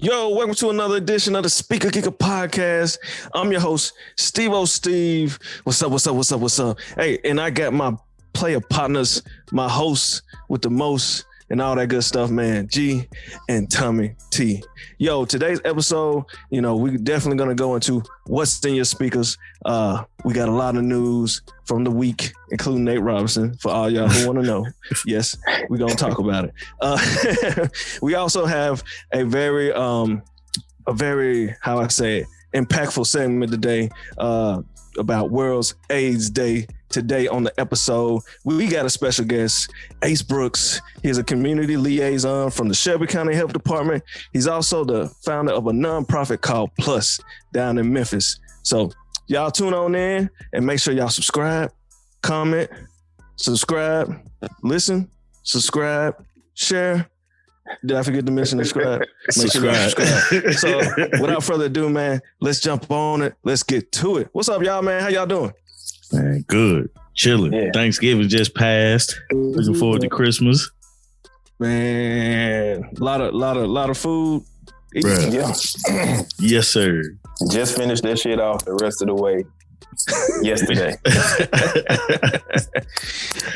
Yo, welcome to another edition of the Speaker Kicker Podcast. I'm your host, Steve. What's up? Hey, and I got my player partners, my hosts with the most and all that good stuff, man, G and Tommy T. Yo, today's episode, we definitely going to go into what's in your speakers. We got a lot of news from the week, including Nate Robinson, for all y'all who want to know. Yes, we're going to talk about it. We also have a very, impactful segment today about World's AIDS Day. Today on the episode, we got a special guest, Ace Brooks. He's a community liaison from the Shelby County Health Department. He's also the founder of a nonprofit called P.L.U.S down in Memphis. So y'all tune on in and make sure y'all subscribe, comment, subscribe, listen, subscribe, share. Did I forget to mention subscribe? Make sure y'all subscribe. So without further ado, man, let's jump on it. Let's get to it. What's up, y'all, man? How y'all doing? Man, good. Chilling. Yeah. Thanksgiving just passed. Looking forward to Christmas. Man, a lot of food. Yeah. Yes, sir. Just finished that shit off the rest of the way yesterday.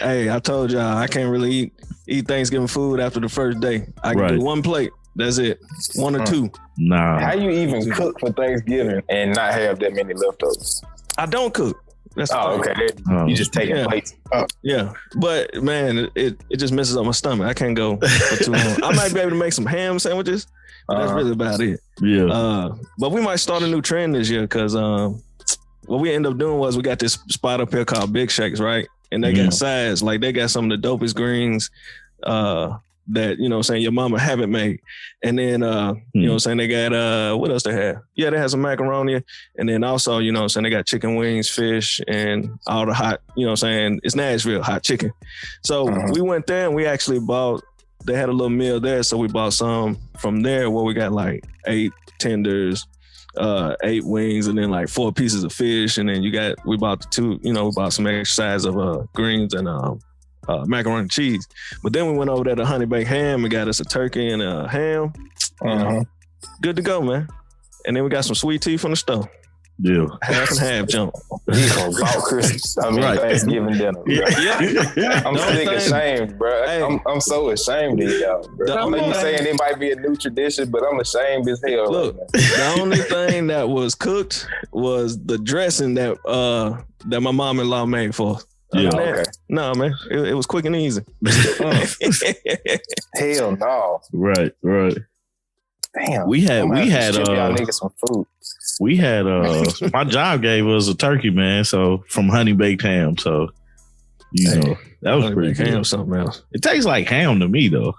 Hey, I told y'all I can't really eat Thanksgiving food after the first day. I can do one plate. That's it. One or two. Nah. How you even cook for Thanksgiving and not have that many leftovers? I don't cook. That's okay. You just taking plates. Yeah, but man, it just messes up my stomach. I can't go for too long. I might be able to make some ham sandwiches, but that's really about it. Yeah. But we might start a new trend this year because what we end up doing was we got this spot up here called Big Shakes, right? And they got sides, like they got some of the dopest greens that, your mama haven't made. And then, they got, what else they have? Yeah, they have some macaroni. And then also, they got chicken wings, fish, and all the hot, it's Nashville hot chicken. So we went there and we actually they had a little meal there. So we bought some from there where we got like 8 tenders, 8 wings, and then like 4 pieces of fish. And then we bought we bought some extra sides of greens and macaroni and cheese. But then we went over there to Honey Baked Ham and got us a turkey and a ham. Good to go, man. And then we got some sweet tea from the store. Yeah. Half and half jump. About Christmas. Thanksgiving dinner. Yeah. I'm sick ashamed, bro. Hey. I'm so ashamed of y'all, bro. I know you saying it might be a new tradition, but I'm ashamed as hell. Look, the only thing that was cooked was the dressing that my mom-in-law made for us. Yeah. Okay. No, man. It was quick and easy. Hell no. Right. Damn. We had y'all niggas some food. We had my job gave us a turkey, man. So from Honey Baked Ham. So that was pretty good. Ham, something else. It tastes like ham to me though.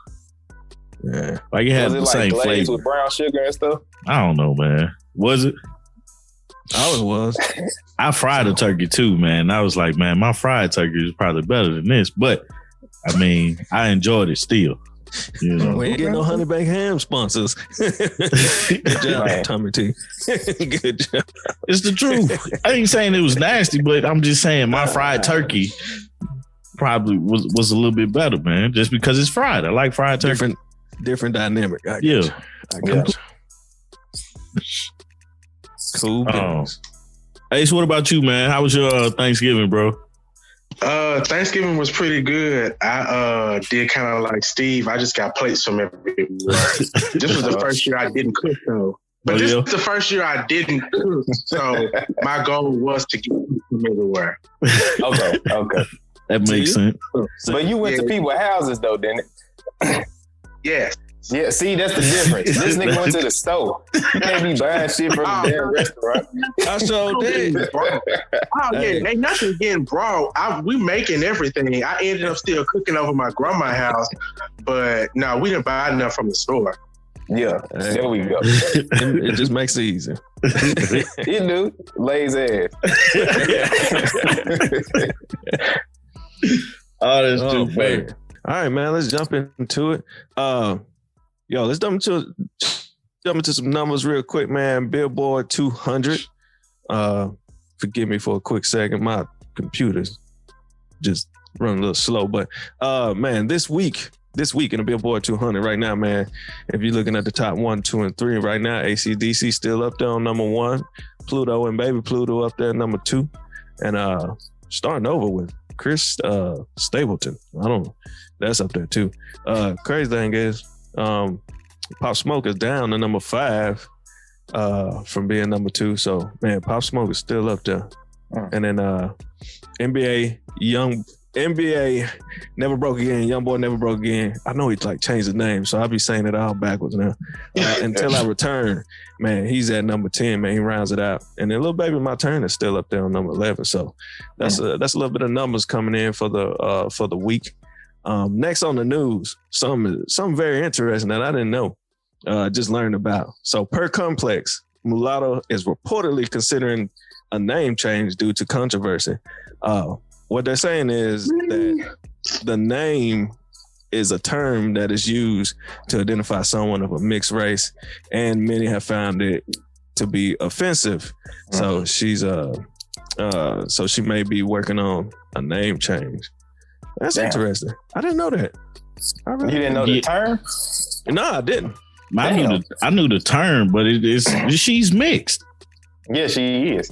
Yeah. Like it has the same flavor with brown sugar and stuff. I don't know, man. Was it? Oh, it was. I fried a turkey too, man. I was like, man, my fried turkey is probably better than this. But I mean, I enjoyed it still. We ain't getting no Honey Baked Ham sponsors. Good job, Tommy T. Good job. It's the truth. I ain't saying it was nasty, but I'm just saying my fried turkey probably was a little bit better, man. Just because it's fried. I like fried turkey. Different dynamic. I got you. Cool. Ace, what about you, man? How was your Thanksgiving, bro? Thanksgiving was pretty good. I did kind of like Steve. I just got plates from everywhere. This was the first year I didn't cook, though. But this is the first year I didn't cook. So my goal was to get from everywhere. Okay. That makes sense. But you went to people's houses, though, didn't it? Yes. Yeah, see, that's the difference. This nigga went to the store. You can't be buying shit from the damn restaurant. I sure did. Ain't nothing getting brought. We making everything. I ended up still cooking over my grandma's house, but no, we didn't buy enough from the store. Yeah, there we go. It just makes it easy. You do. Lazy ass. That's too funny. All right, man, let's jump into it. Let's jump into some numbers real quick, man. Billboard 200. Forgive me for a quick second. My computer's just running a little slow, but man, this week this week in the Billboard 200 right now, man. If you're looking at the top 1, 2, and 3 right now, AC/DC still up there on number 1. Pluto and Baby Pluto up there number 2, and starting over with Chris Stapleton. That's up there too. Crazy thing is, Pop Smoke is down to number 5 from being number 2. So man, Pop Smoke is still up there. And then NBA Never Broke Again, Young Boy Never Broke Again. I know he like changed his name, so I'll be saying it all backwards now. Until I Return, man, he's at number 10, man. He rounds it out. And then Little Baby My Turn is still up there on number 11. So that's a little bit of numbers coming in for the week. Next on the news, something very interesting that I didn't know. Just learned about. So per Complex, Mulatto is reportedly considering a name change due to controversy. What they're saying is that the name is a term that is used to identify someone of a mixed race, and many have found it to be offensive. So so she may be working on a name change. That's interesting. I didn't know that. You didn't know the term? No, I didn't. I knew the term, but she's mixed. Yeah, she is.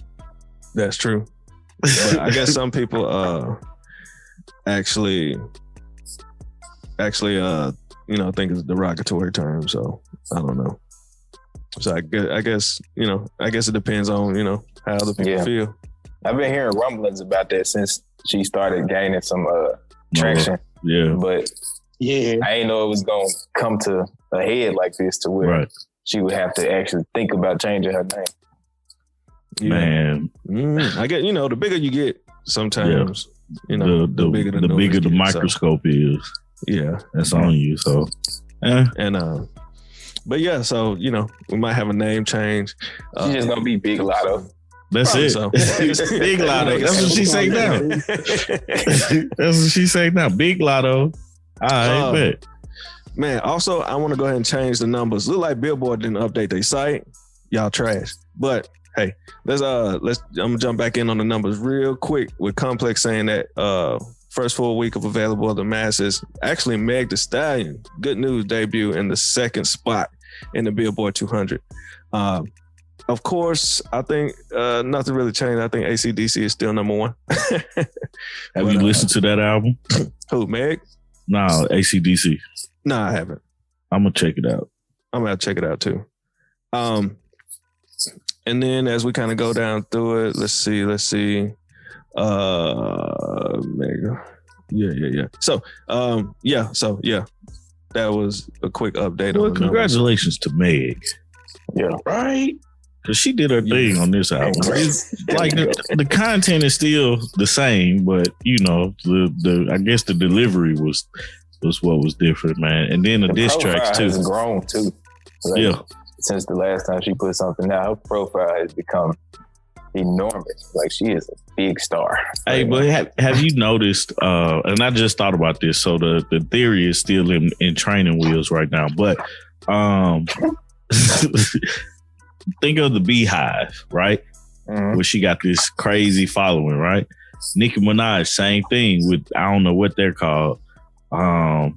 That's true. But I guess some people actually think it's a derogatory term, so I don't know. So I guess it depends on how other people feel. I've been hearing rumblings about that since she started gaining some traction. But I didn't know it was gonna come to a head like this to where she would have to actually think about changing her name. Man, I get the bigger you get, sometimes the bigger the microscope is. Yeah, that's on you. So, and but yeah, so we might have a name change. She's just gonna be Big Lotto. That's it. So. Big Lotto. That's what she say now. That's what she say now. Big Lotto. I bet. Man, also I want to go ahead and change the numbers. Look like Billboard didn't update their site. Y'all trash. But hey, I'm gonna jump back in on the numbers real quick with Complex saying that first full week of Available to the Masses, actually Meg Thee Stallion, good news, debut in the 2nd spot in the Billboard 200. Of course, I think nothing really changed. I think AC/DC is still number 1. Have you listened to that album? Who, Meg? No, AC/DC. No, I haven't. I'm gonna check it out. I'm gonna check it out too. And then as we kind of go down through it, let's see. Meg. Yeah. So, that was a quick update. Well, congratulations to Meg. Yeah. Right. Because she did her thing on this album. Like the content is still the same, but I guess the delivery was what was different, man. And then the diss tracks too. Has grown too. Since the last time she put something out, her profile has become enormous. Like she is a big star. Hey, but have you noticed? And I just thought about this. So the theory is still in training wheels right now, but think of the Beehive, right? Mm-hmm. Where she got this crazy following, right? Nicki Minaj, same thing with, I don't know what they're called. But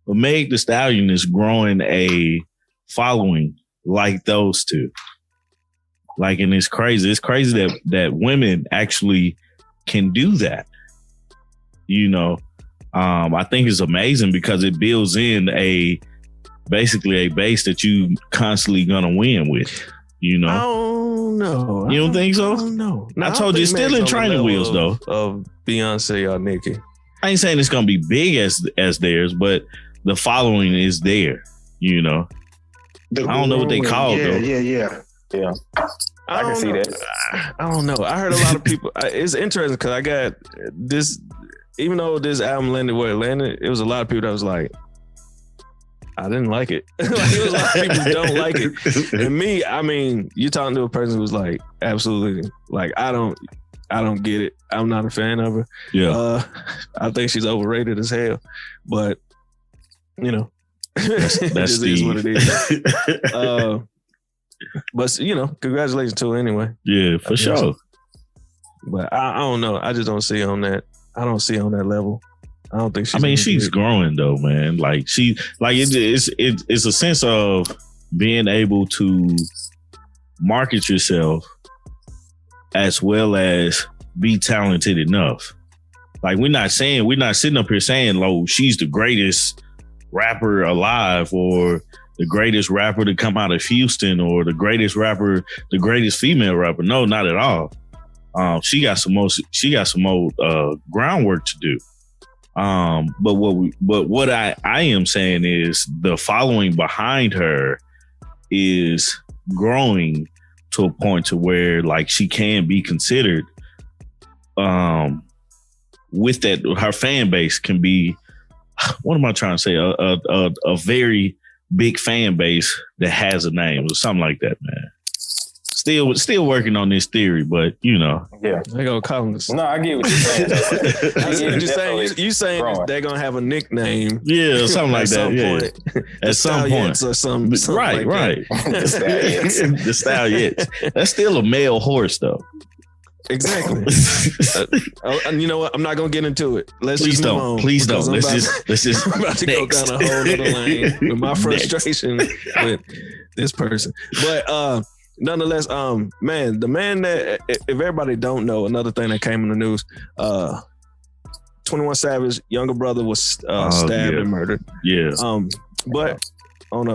Meg Thee Stallion is growing a following like those two. Like, and it's crazy. It's crazy that women actually can do that. I think it's amazing because it builds in basically a base that you constantly gonna win with. I don't know. You don't think so? No. I told you, it's still in training wheels though. Of Beyonce or Nicki. I ain't saying it's gonna be big as theirs, but the following is there. I don't know what they call it though. Yeah. I can see that. I don't know. I heard a lot of people. It's interesting because I got this. Even though this album landed where it landed, it was a lot of people that was like, I didn't like it. Like, it was a lot of people don't like it. And me, I mean, you're talking to a person who's like, absolutely, like, I don't get it. I'm not a fan of her. Yeah. I think she's overrated as hell. But, that's it just is what it is. But, congratulations to her anyway. Yeah, for sure. But I don't know. I just don't see on that. I don't see on that level. I don't think she's. I mean, she's growing though, man. Like it's a sense of being able to market yourself as well as be talented enough. Like we're not sitting up here saying, "Oh, she's the greatest rapper alive," or the greatest rapper to come out of Houston, or the greatest female rapper. No, not at all. She got some more groundwork to do. But what I am saying is the following behind her is growing to a point to where like she can be considered. With that, her fan base can be. What am I trying to say? A very big fan base that has a name or something like that, man. Still working on this theory, but you know. Yeah. They're gonna call them. No, I get what you're saying. I get what you're saying. You saying they're gonna have a nickname. Yeah, something like that. Yeah. At some point. Or something right, like right. The Stallions. That's still a male horse though. Exactly. And you know what? I'm not gonna get into it. Please don't. Let's just. I'm about to go down a whole other lane with my frustration with this person. But nonetheless, man, the man that if everybody don't know, another thing that came in the news, 21 Savage younger brother was stabbed and murdered. Yeah. But on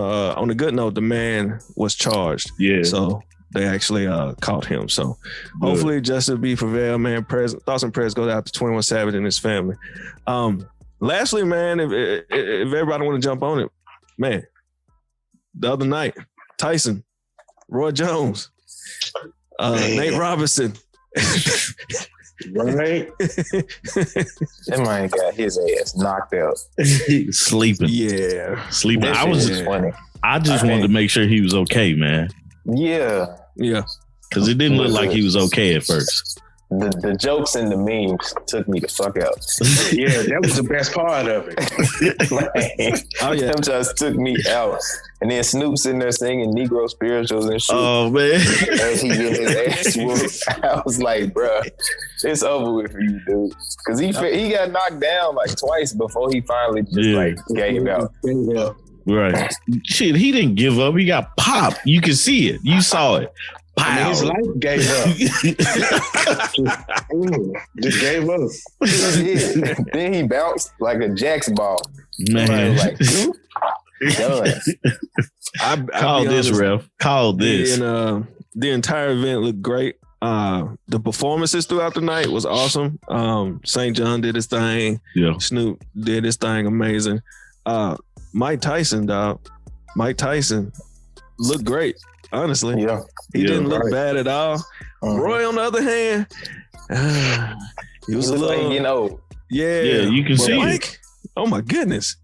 a good note, the man was charged. Yeah. So they actually caught him. So hopefully justice be prevailed, man. Thoughts and prayers go out to 21 Savage and his family. Lastly, man, if everybody want to jump on it, man, the other night, Tyson, Roy Jones, Nate Robinson. Right? That man got his ass knocked out. Sleeping. Yeah. Sleeping. Funny. I just wanted to make sure he was okay, man. Yeah. Yeah. Because it didn't look like he was okay at first. The jokes and the memes took me the fuck out. Yeah, that was the best part of it. Them just took me out. And then Snoop sitting there singing Negro spirituals and shit. Oh, man. As he get his ass whooped. I was like, bruh, it's over with for you, dude. Because he got knocked down like twice before he finally just gave out. Yeah. Right. Shit, he didn't give up. He got popped. You can see it. You saw it. I mean, his life gave up. Just gave up. Then he bounced like a Jack's ball. Man. Like, done. Call this, ref. Call this. And the entire event looked great. The performances throughout the night was awesome. St. John did his thing. Yeah. Snoop did his thing amazing. Mike Tyson, dog. Mike Tyson looked great. Honestly, he didn't look bad at all. Roy, on the other hand, he was a little, like, you know, yeah, you can see Mike, it. Oh my goodness,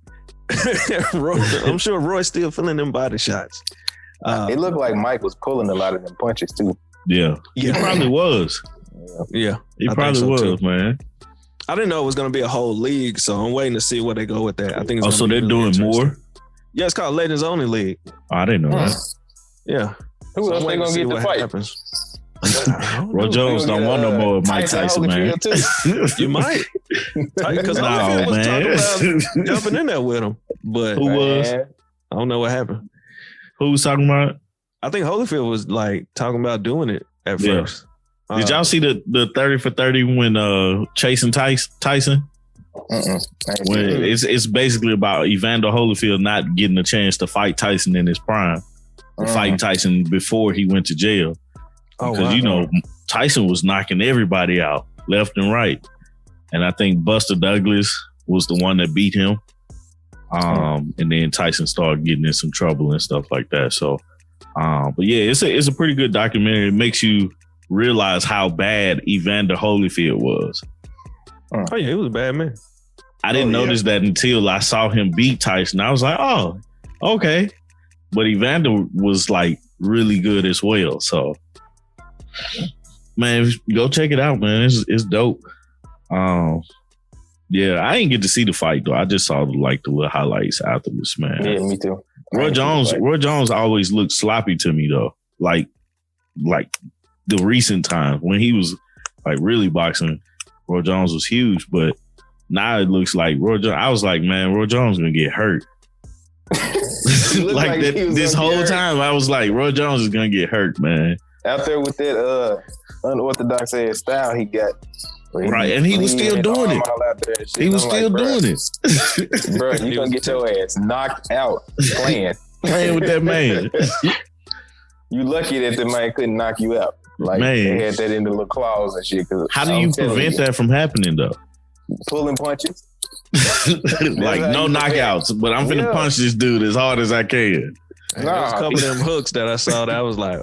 Roy, I'm sure Roy's still feeling them body shots. It looked like Mike was pulling a lot of them punches too. Yeah, he probably was. Yeah, he probably was, too. Man. I didn't know it was going to be a whole league, so I'm waiting to see where they go with that. I think. It's so they're really doing more. Yeah, it's called Legends Only League. I didn't know that. Yeah. Who else they gonna get the fight? Roy Jones don't want no more Mike Tyson, man. You might. Because no, was man. talking about jumping in there with him. But who was? I don't know what happened. Who was talking about it? I think Holyfield was like talking about doing it at first. Did y'all see the 30 for 30 when chasing Tyson? When it's basically about Evander Holyfield not getting a chance to fight Tyson in his prime. Fight Tyson before he went to jail. Because, you know, Tyson was knocking everybody out left and right. And I think Buster Douglas was the one that beat him. And then Tyson started getting in some trouble and stuff like that. So, but yeah, it's a pretty good documentary. It makes you realize how bad Evander Holyfield was. Oh, yeah, he was a bad man. I didn't notice that until I saw him beat Tyson. I was like, oh, okay. But Evander was like really good as well. So, man, go check it out, man. It's dope. Yeah, I didn't get to see the fight though. I just saw the little highlights afterwards, man. Yeah, me too. Roy Jones always looked sloppy to me though. Like the recent times when he was like really boxing, Roy Jones was huge, but Now it looks like Roy Jones. I was like, man, Roy Jones gonna get hurt. like that, this whole time, I was like, Roy Jones is gonna get hurt, man. Out there with that unorthodox ass style he got. Right, and he was still doing it. He was still doing it. Bro, you gonna get your ass knocked out playing with that man. You lucky that the man couldn't knock you out. Like, man. They had that in the little claws and shit. How do you prevent that from happening, though? Pulling punches. Like, no knockouts, but I'm finna punch this dude as hard as I can. There's a couple of them hooks that I saw that I was like,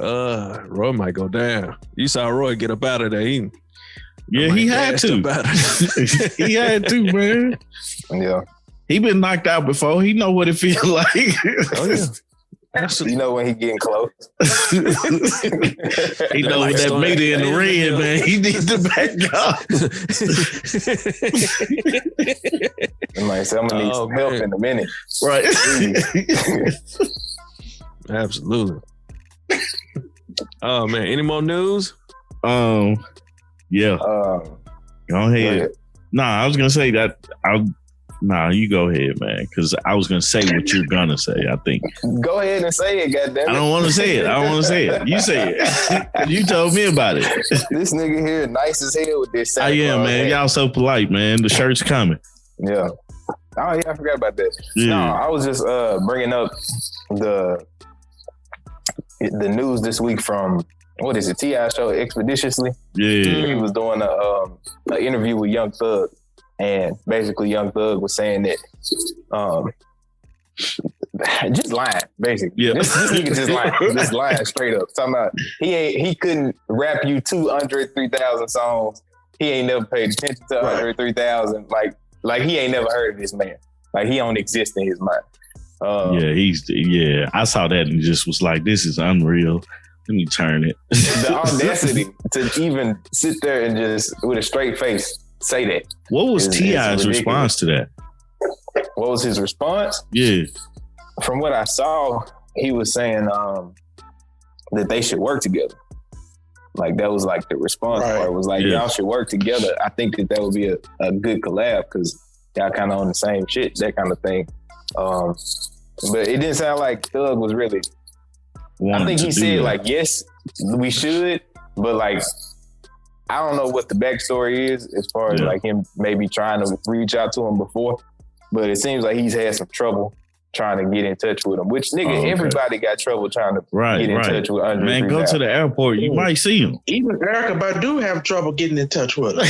Roy might go down. You saw Roy get up out of there. He had to. He had to, man. Yeah. He been knocked out before. He know what it feels like. Oh, yeah. You know when he getting close. He know with that meter in the red, man. He needs to back up. I'm like, so I'm gonna need some help in a minute. Right. Absolutely. Oh man, any more news? Yeah. Go ahead. Nah, I was gonna say that. Nah, you go ahead, man. Because I was gonna say what you're gonna say. I think. Go ahead and say it, goddammit. I don't want to say it. You say it. You told me about it. This nigga here, nice as hell with this. I am, man. Y'all so polite, man. The shirt's coming. Yeah. Oh yeah, I forgot about that. Yeah. No, I was just bringing up the news this week from. What is it? T.I. show Expeditiously. Yeah, he was doing an interview with Young Thug, and basically Young Thug was saying that just lying, basically. Yeah, this nigga just lying straight up. Talking about he couldn't rap you 200 3,000 songs. He ain't never paid attention to 100 3,000. Like he ain't never heard of this man. Like he don't exist in his mind. I saw that and just was like, this is unreal. Let me turn it. The audacity to even sit there and just with a straight face say that. What was T.I.'s response to that? What was his response? Yeah. From what I saw, he was saying that they should work together. Like that was like the response part. It was like, y'all should work together. I think that would be a good collab because y'all kind of on the same shit, that kind of thing. But it didn't sound like Thug was really... I think he said like, yes, we should, but like, I don't know what the backstory is as far as like him maybe trying to reach out to him before, but it seems like he's had some trouble trying to get in touch with him, which nigga, everybody got trouble trying to get in touch with Andre. Man, go to the airport, you might see him. Even Erykah Badu have trouble getting in touch with him.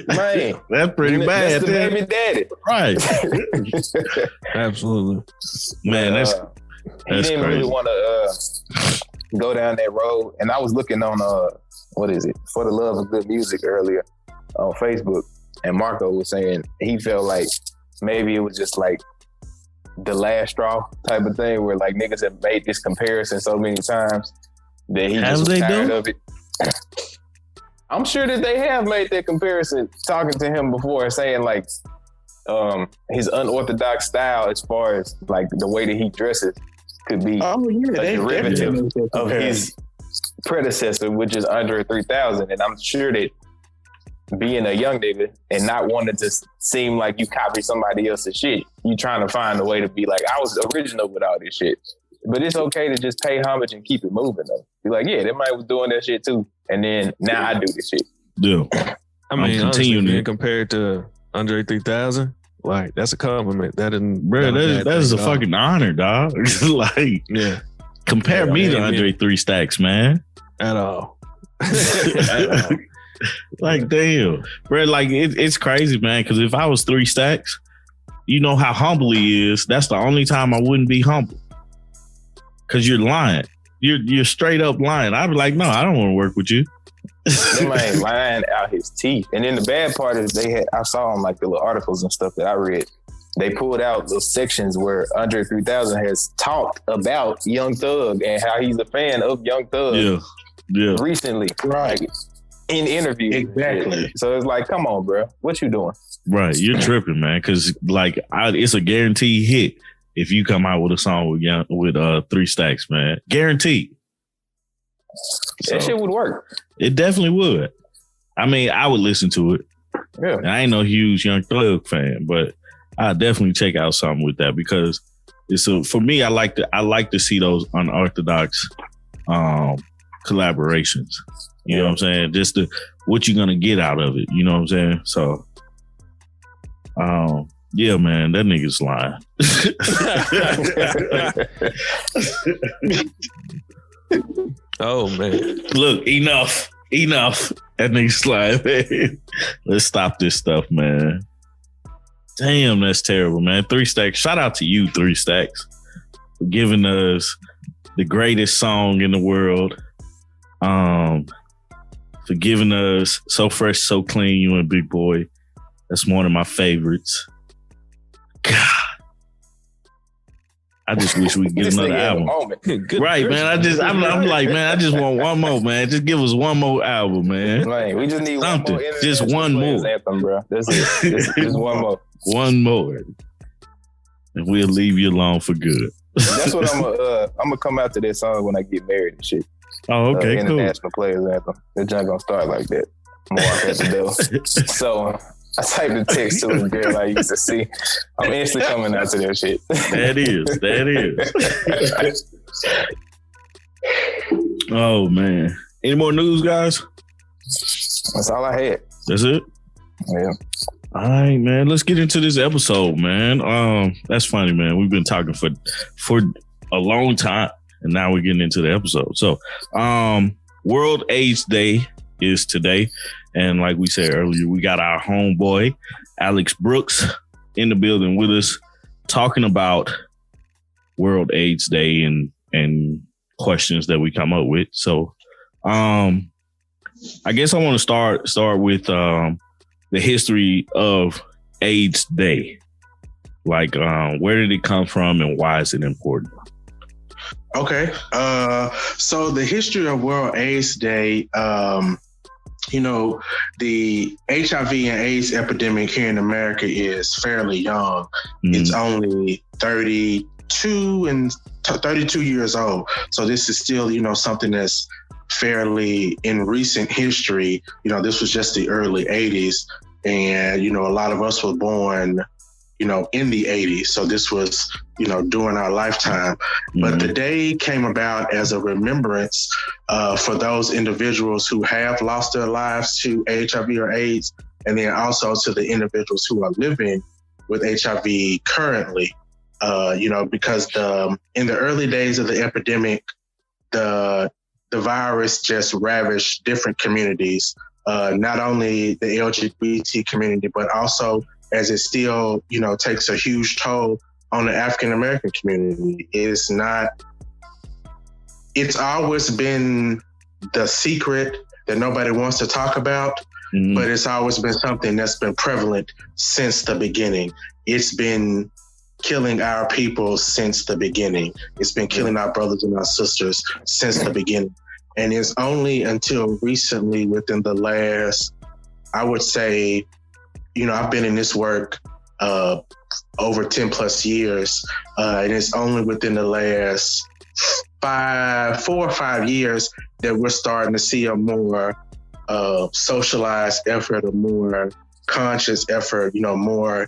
Man, that's pretty bad. That's the baby daddy. Right. Absolutely. Man, that's he didn't crazy. really want to go down that road. And I was looking on, what is it? For the Love of Good Music earlier on Facebook. And Marco was saying he felt like maybe it was just like the last straw type of thing where like niggas have made this comparison so many times that he just was tired of it. I'm sure that they have made that comparison talking to him before and saying like his unorthodox style as far as like the way that he dresses could be a derivative of his predecessor, which is Andre 3000. And I'm sure that being a young nigga and not wanting to seem like you copy somebody else's shit, you trying to find a way to be like, I was original with all this shit. But it's okay to just pay homage and keep it moving though. Be like, yeah, that man was doing that shit too. And then now I do this shit. Yeah. I mean, honestly, compared to Andre 3000, like that's a compliment. That is a fucking honor, dog. Like, yeah. Compare me to Andre 3 Stacks, man. At all. Like, damn. Bro, like it's crazy, man. Because if I was 3 Stacks, you know how humble he is. That's the only time I wouldn't be humble. Because you're lying. You're straight up lying. I'd be like, no, I don't want to work with you. That man lying out his teeth. And then the bad part is I saw on like the little articles and stuff that I read, they pulled out those sections where Andre 3000 has talked about Young Thug and how he's a fan of Young Thug recently. Right. In interviews. Exactly. So it's like, come on, bro. What you doing? Right. You're tripping, man. Because like it's a guaranteed hit if you come out with a song with 3 Stacks, man. Guaranteed. That shit would work. It definitely would. I mean, I would listen to it. Yeah. And I ain't no huge Young Thug fan, but I definitely check out something with that because for me. I like to see those unorthodox collaborations. You know what I'm saying? Just what you're gonna get out of it. You know what I'm saying? So, yeah, man, that nigga's lying. Oh man, look, enough. That nigga's lying, man. Let's stop this stuff, man. Damn, that's terrible, man. 3 Stacks. Shout out to you, 3 Stacks, for giving us the greatest song in the world. For giving us So Fresh, So Clean, You and Big Boy. That's one of my favorites. God. I just wish we could get another album. Right, man. I'm like, man, I just want one more, man. Just give us one more album, man. Right. We just need something. One more just one more. Anthem, bro. That's it. Just one more. One more. And we'll leave you alone for good. That's what I'm gonna come out to that song when I get married and shit. Oh, okay, cool. International Players Anthem. It's not gonna start like that. I'm gonna walk out the door. So I typed the text to a girl I used to see. I'm instantly coming out to that shit. That is. Oh man. Any more news, guys? That's all I had. That's it? Yeah. All right, man. Let's get into this episode, man. That's funny, man. We've been talking for a long time, and now we're getting into the episode. So, World AIDS Day is today, and like we said earlier, we got our homeboy Alex Brooks in the building with us, talking about World AIDS Day and questions that we come up with. So, I guess I want to start with the history of AIDS Day. Like, where did it come from and why is it important? Okay. So the history of World AIDS Day, the HIV and AIDS epidemic here in America is fairly young. Mm-hmm. It's only 32 years old. So this is still, something that's fairly in recent history. This was just the early 80s. And, a lot of us were born, in the 80s. So this was, during our lifetime. Mm-hmm. But the day came about as a remembrance for those individuals who have lost their lives to HIV or AIDS, and then also to the individuals who are living with HIV currently. Because in the early days of the epidemic, the virus just ravaged different communities. Not only the LGBT community, but also as it still, takes a huge toll on the African-American community. It's always been the secret that nobody wants to talk about, mm-hmm. but it's always been something that's been prevalent since the beginning. It's been killing our people since the beginning. It's been killing our brothers and our sisters since the beginning. And it's only until recently, within the last, I would say, I've been in this work over 10 plus years. And it's only within the last 4 or 5 years that we're starting to see a more socialized effort, a more conscious effort, more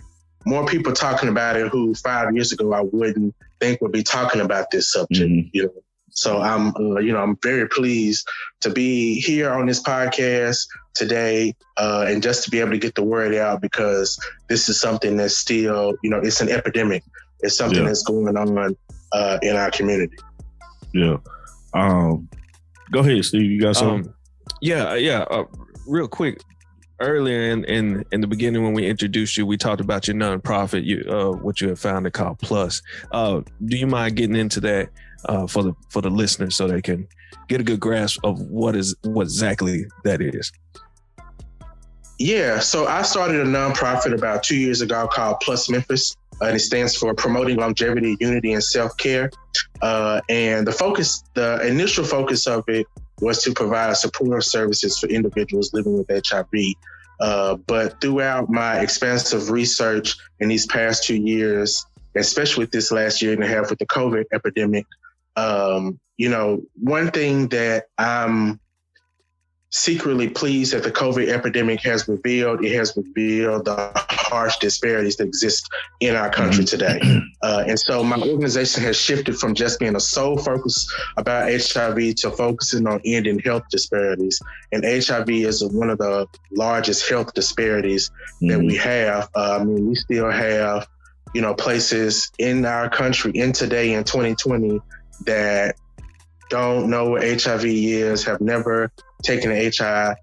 people talking about it who 5 years ago I wouldn't think would be talking about this subject, mm-hmm. So I'm very pleased to be here on this podcast today, and just to be able to get the word out, because this is something that's still, it's an epidemic. It's something that's going on in our community. Yeah. Go ahead, Steve. You got something? Real quick. Earlier in the beginning, when we introduced you, we talked about your nonprofit, what you have founded called P.L.U.S. Do you mind getting into that for the listeners so they can get a good grasp of what exactly that is? Yeah, so I started a nonprofit about 2 years ago called P.L.U.S Memphis, and it stands for Promoting Longevity, Unity, and Self-Care. And the initial focus of it was to provide supportive services for individuals living with HIV. But throughout my expansive research in these past 2 years, especially with this last year and a half with the COVID epidemic, one thing that I'm secretly pleased that the COVID epidemic has revealed the harsh disparities that exist in our country today. And so my organization has shifted from just being a sole focus about HIV to focusing on ending health disparities. And HIV is one of the largest health disparities that we have. We still have, places in our country in today in 2020 that don't know what HIV is, have never taken an HIV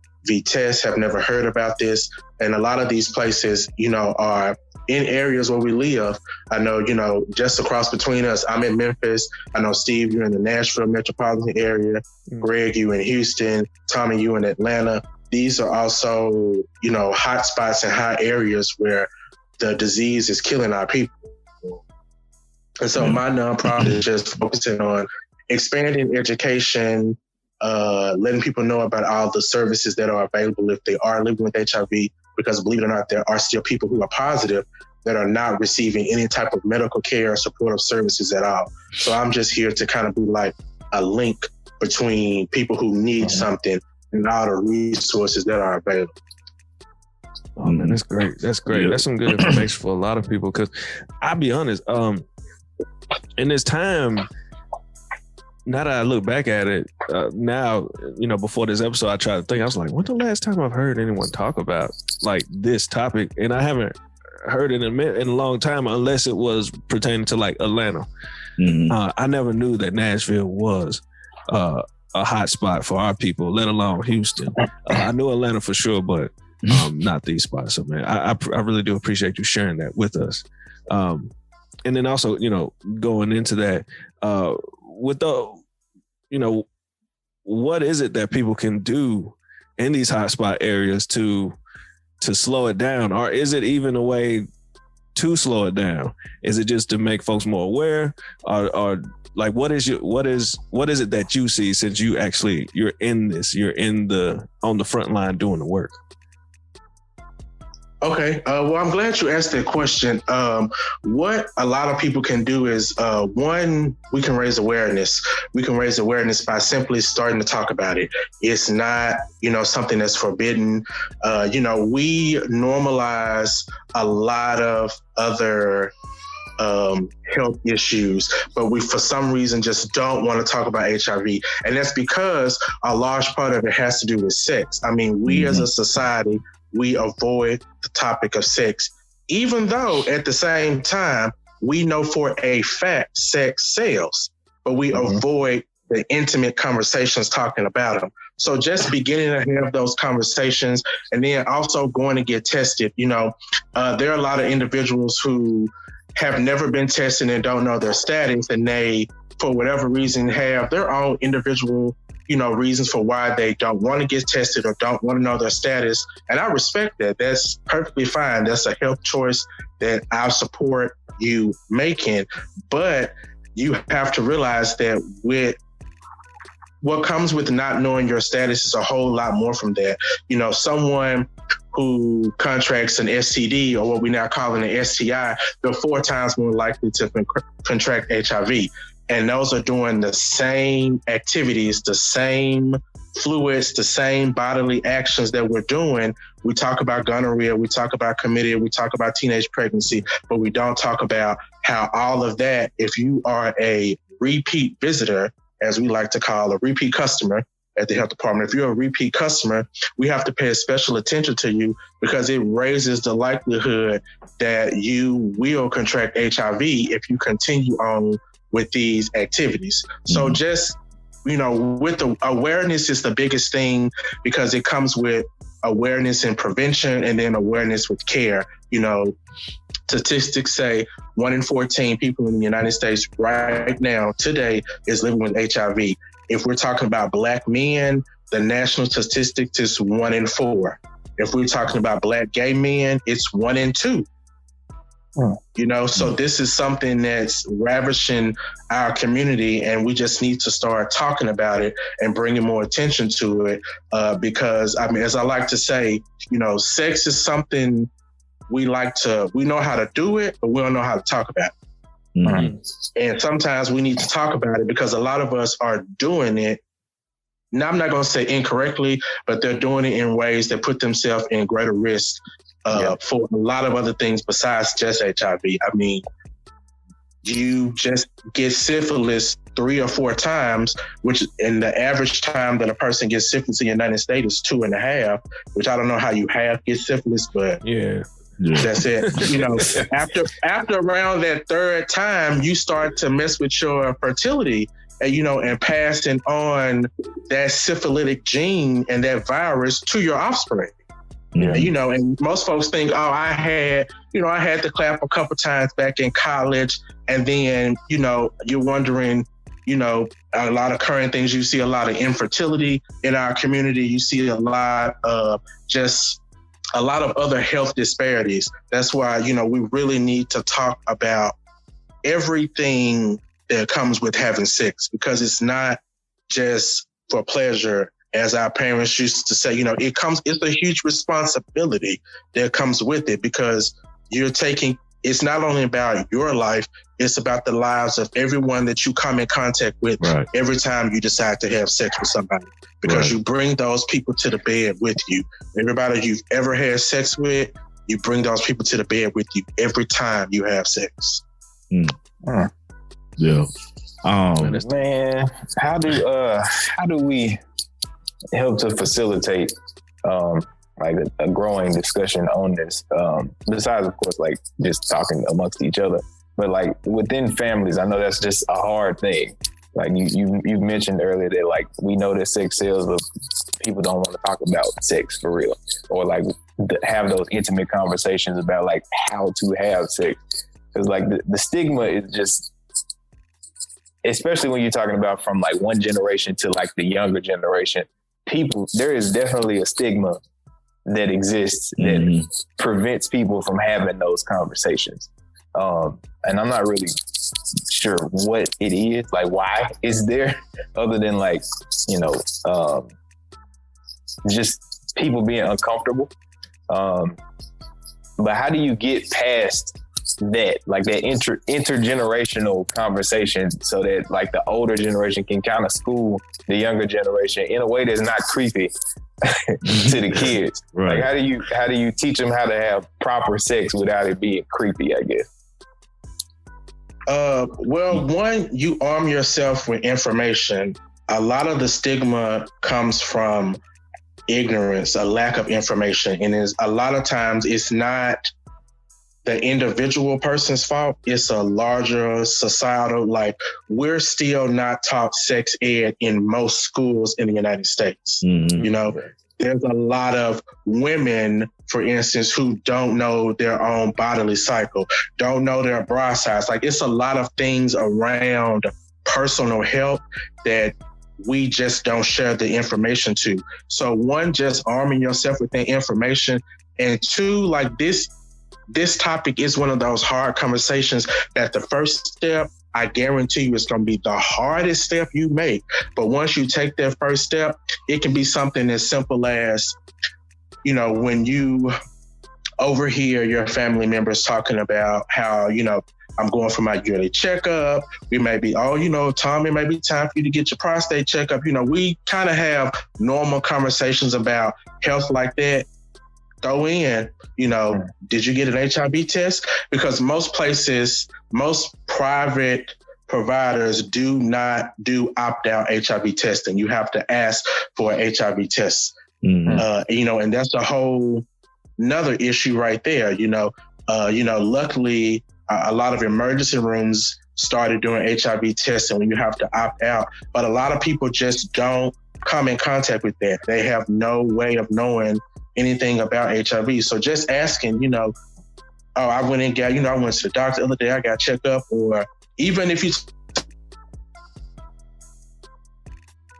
test, have never heard about this. And a lot of these places, are in areas where we live. I know, just across between us, I'm in Memphis. I know, Steve, you're in the Nashville metropolitan area. Greg, you in Houston. Tommy, you in Atlanta. These are also, hot spots and hot areas where the disease is killing our people. And so my nonprofit is just focusing on expanding education, letting people know about all the services that are available if they are living with HIV, because believe it or not, there are still people who are positive that are not receiving any type of medical care or supportive services at all. So I'm just here to kind of be like a link between people who need something and all the resources that are available. Oh man, that's great. That's great. That's some good information for a lot of people. Because I'll be honest, in this time, now that I look back at it, now, before this episode, I tried to think, I was like, when's the last time I've heard anyone talk about like this topic? And I haven't heard it in a long time, unless it was pertaining to like Atlanta. I never knew that Nashville was a hot spot for our people, let alone Houston. I knew Atlanta for sure, but not these spots. So man, I really do appreciate you sharing that with us. And then also, going into that, with the, what is it that people can do in these hotspot areas to slow it down? Or is it even a way to slow it down? Is it just to make folks more aware? Or like, what is it that you see, since you're in this, on the front line doing the work? Okay. Well, I'm glad you asked that question. What a lot of people can do is, one, we can raise awareness. We can raise awareness by simply starting to talk about it. It's not, something that's forbidden. We normalize a lot of other health issues, but we, for some reason, just don't want to talk about HIV. And that's because a large part of it has to do with sex. We as a society, we avoid the topic of sex, even though at the same time, we know for a fact sex sells, but we avoid the intimate conversations talking about them. So just beginning to have those conversations, and then also going to get tested. There are a lot of individuals who have never been tested and don't know their status, and they, for whatever reason, have their own individual reasons for why they don't want to get tested or don't want to know their status. And I respect that. That's perfectly fine. That's a health choice that I support you making. But you have to realize that with what comes with not knowing your status is a whole lot more from that. Someone who contracts an STD, or what we now call an STI, they're 4 times more likely to contract HIV. And those are doing the same activities, the same fluids, the same bodily actions that we're doing. We talk about gonorrhea, we talk about chlamydia, we talk about teenage pregnancy, but we don't talk about how all of that, if you are a repeat visitor, as we like to call a repeat customer at the health department, if you're a repeat customer, we have to pay special attention to you, because it raises the likelihood that you will contract HIV if you continue on with these activities. So just, with the awareness is the biggest thing, because it comes with awareness and prevention, and then awareness with care. Statistics say 1 in 14 people in the United States right now, today, is living with HIV. If we're talking about Black men, the national statistics is 1 in 4. If we're talking about Black gay men, it's 1 in 2. So this is something that's ravishing our community, and we just need to start talking about it and bringing more attention to it. Because, as I like to say, sex is something we know how to do it, but we don't know how to talk about it. And sometimes we need to talk about it, because a lot of us are doing it now I'm not going to say incorrectly, but they're doing it in ways that put themselves in greater risk for a lot of other things besides just HIV. I mean, you just get syphilis 3 or 4 times, which in the average time that a person gets syphilis in the United States is 2.5, which I don't know how you get syphilis, but that's it. You know, after around that 3rd time, you start to mess with your fertility, and, you know, and passing on that syphilitic gene and that virus to your offspring. Yeah. You know, and most folks think, oh, I had to clap a couple times back in college. And then, you know, you're wondering, you know, a lot of current things. You see a lot of infertility in our community. You see a lot of other health disparities. That's why, you know, we really need to talk about everything that comes with having sex, because it's not just for pleasure. As our parents used to say, you know, it's a huge responsibility that comes with it, because it's not only about your life, it's about the lives of everyone that you come in contact with every time you decide to have sex with somebody, because you bring those people to the bed with you. Everybody you've ever had sex with, you bring those people to the bed with you every time you have sex. Yeah. Man, how do we help to facilitate like a growing discussion on this, besides of course like just talking amongst each other, but like within families? I know that's just a hard thing. Like you mentioned earlier that like we know that sex sells, but people don't want to talk about sex for real, or like have those intimate conversations about like how to have sex, because like the stigma is just, especially when you're talking about from like one generation to like the younger generation, there is definitely a stigma that exists that prevents people from having those conversations. And I'm not really sure what it is, like why is there, other than like, you know, just people being uncomfortable. But how do you get past that, like that intergenerational conversation, so that like the older generation can kind of school the younger generation in a way that's not creepy to the kids? Like how do you teach them how to have proper sex without it being creepy, I guess? Well, one, you arm yourself with information. A lot of the stigma comes from ignorance, a lack of information, and a lot of times it's not the individual person's fault. It's a larger societal, like we're still not taught sex ed in most schools in the United States. You know, there's a lot of women, for instance, who don't know their own bodily cycle, don't know their bra size. Like it's a lot of things around personal health that we just don't share the information to. So one, just arming yourself with that information, and two, like this topic is one of those hard conversations that the first step, I guarantee you, is going to be the hardest step you make. But once you take that first step, it can be something as simple as, you know, when you overhear your family members talking about how, you know, I'm going for my yearly checkup. We may be, you know, Tom, it may be time for you to get your prostate checkup. You know, we kind of have normal conversations about health like that. Throw in, you know, did you get an HIV test? Because most places, most private providers do not do opt-out HIV testing. You have to ask for an HIV test. You know, and that's a whole another issue right there. You know, luckily a lot of emergency rooms started doing HIV testing when you have to opt out, but a lot of people just don't come in contact with that. They have no way of knowing anything about HIV. So just asking, you know, I went to the doctor the other day, I got checked up, or even if you,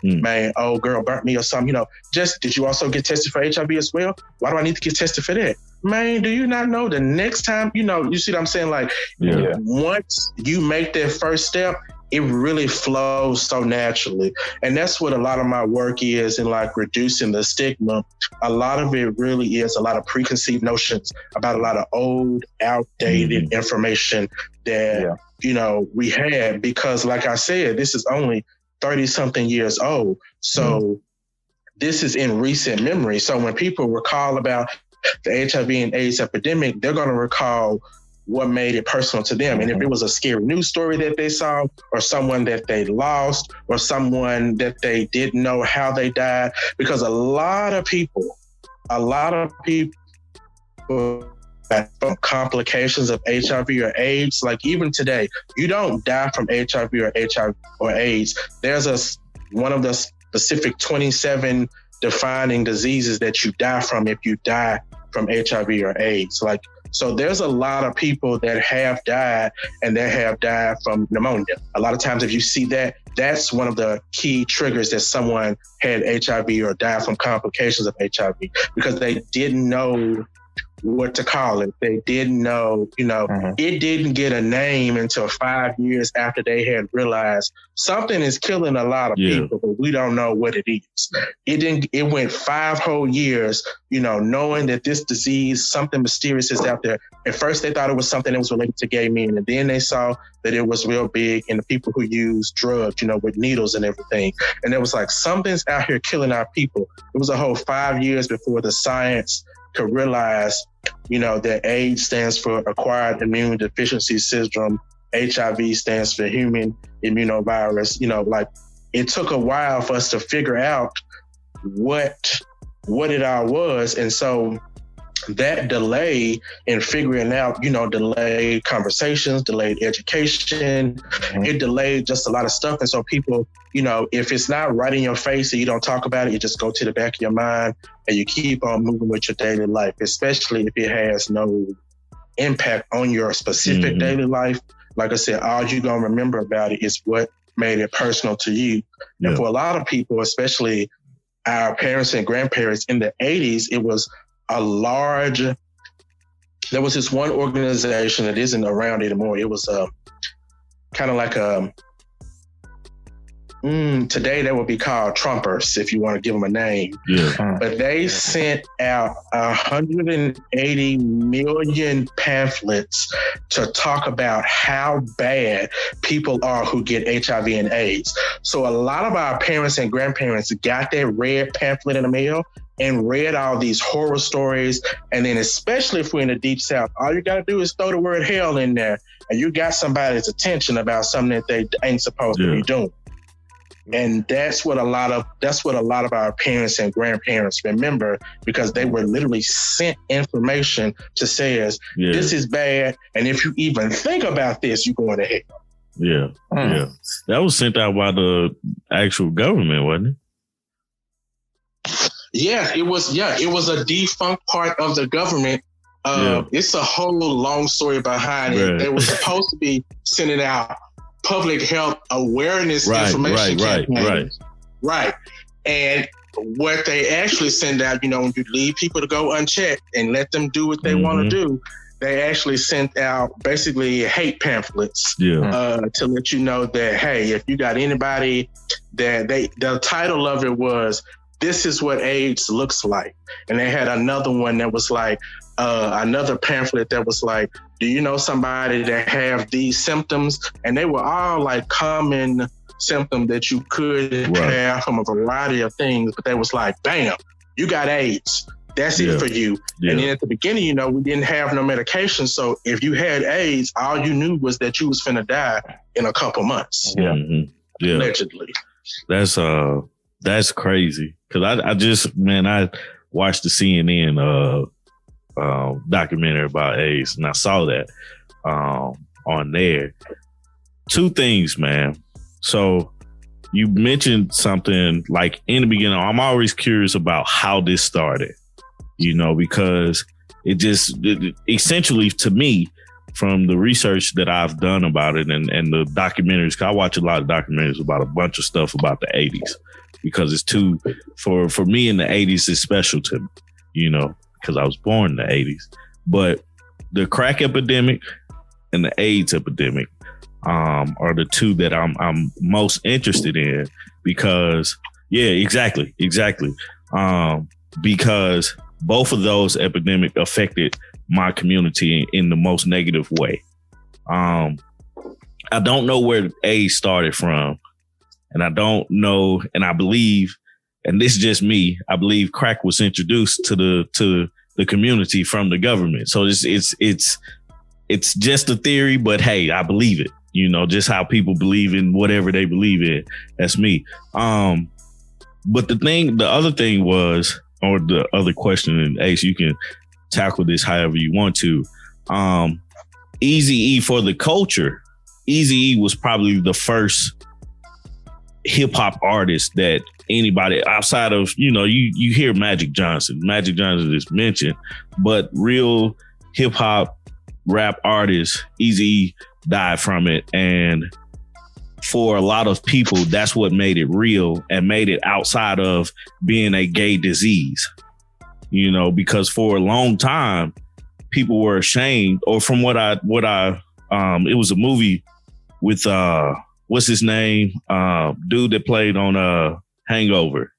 man, old girl burnt me or something, you know, just, did you also get tested for HIV as well? Why do I need to get tested for that? Man, do you not know the next time, you know, you see what I'm saying? Like, once you make that first step, it really flows so naturally. And that's what a lot of my work is in like reducing the stigma. A lot of it really is a lot of preconceived notions about a lot of old, outdated information that, you know, we had, because like I said, this is only 30-something years old. So this is in recent memory. So when people recall about the HIV and AIDS epidemic, they're going to recall what made it personal to them. And if it was a scary news story that they saw, or someone that they lost, or someone that they didn't know how they died, because a lot of people from complications of HIV or AIDS, like even today, you don't die from HIV or AIDS. There's one of the specific 27 defining diseases that you die from if you die from HIV or AIDS. So there's a lot of people that have died, and that have died from pneumonia. A lot of times if you see that, that's one of the key triggers that someone had HIV or died from complications of HIV, because they didn't know what to call it. They didn't know, it didn't get a name until 5 years after they had realized something is killing a lot of people, but we don't know what it is. It went 5 whole years, knowing that this disease, something mysterious is out there. At first they thought it was something that was related to gay men, and then they saw that it was real big in the people who use drugs, with needles and everything. And it was like, something's out here killing our people. It was a whole 5 years before the science could realize, that AIDS stands for Acquired Immune Deficiency Syndrome. HIV stands for Human Immunovirus. It took a while for us to figure out what it all was. And so that delay in figuring out, delayed conversations, delayed education, it delayed just a lot of stuff. And so people, if it's not right in your face and you don't talk about it, you just go to the back of your mind and you keep on moving with your daily life, especially if it has no impact on your specific daily life. Like I said, all you're going to remember about it is what made it personal to you. Yeah. And for a lot of people, especially our parents and grandparents in the 80s, it was there was this one organization that isn't around anymore. It was kind of like today they would be called Trumpers, if you want to give them a name. Yeah. But they sent out 180 million pamphlets to talk about how bad people are who get HIV and AIDS. So a lot of our parents and grandparents got that red pamphlet in the mail and read all these horror stories. And then especially if we're in the Deep South, all you got to do is throw the word hell in there, and you got somebody's attention about something that they ain't supposed to be doing. And that's what a lot of our parents and grandparents remember, because they were literally sent information to say, this is bad, and if you even think about this, you're going to hell. Yeah. That was sent out by the actual government, wasn't it? Yeah, it was a defunct part of the government. It's a whole long story behind it. They were supposed to be sending out public health awareness information campaigns. Right. And what they actually send out, when you leave people to go unchecked and let them do what they want to do, they actually sent out basically hate pamphlets to let you know that, hey, if you got anybody the title of it was, "This is what AIDS looks like." And they had another one that was like, another pamphlet that was like, "Do you know somebody that have these symptoms?" And they were all like common symptoms that you could have from a variety of things. But they was like, bam, you got AIDS. That's it for you. And then at the beginning, we didn't have no medication. So if you had AIDS, all you knew was that you was finna die in a couple months. Allegedly. That's crazy. Cause I watched the CNN documentary about AIDS, and I saw that on there. Two things, man. So you mentioned something like in the beginning. I'm always curious about how this started, because it essentially, to me, from the research that I've done about it and the documentaries, 'cause I watch a lot of documentaries about a bunch of stuff about the 80s, because it's for me in the 80s, it's special to me, because I was born in the 80s. But the crack epidemic and the AIDS epidemic are the two that I'm most interested in, because exactly. Because both of those epidemics affected my community in the most negative way. I don't know where AIDS started from, And I don't know, and I believe, and this is just me, I believe crack was introduced to the community from the government. So it's just a theory, but hey, I believe it. You know, just how people believe in whatever they believe in. That's me. But the other thing was, or the other question, and Ace, you can tackle this however you want to. Eazy-E for the culture. Eazy-E was probably the first hip hop artist that anybody outside of, you know, you hear Magic Johnson. Magic Johnson is mentioned, but real hip hop rap artists, Eazy-E died from it. And for a lot of people, that's what made it real and made it outside of being a gay disease, you know, because for a long time, people were ashamed, or from what I it was a movie with, what's his name? Dude that played on Hangover.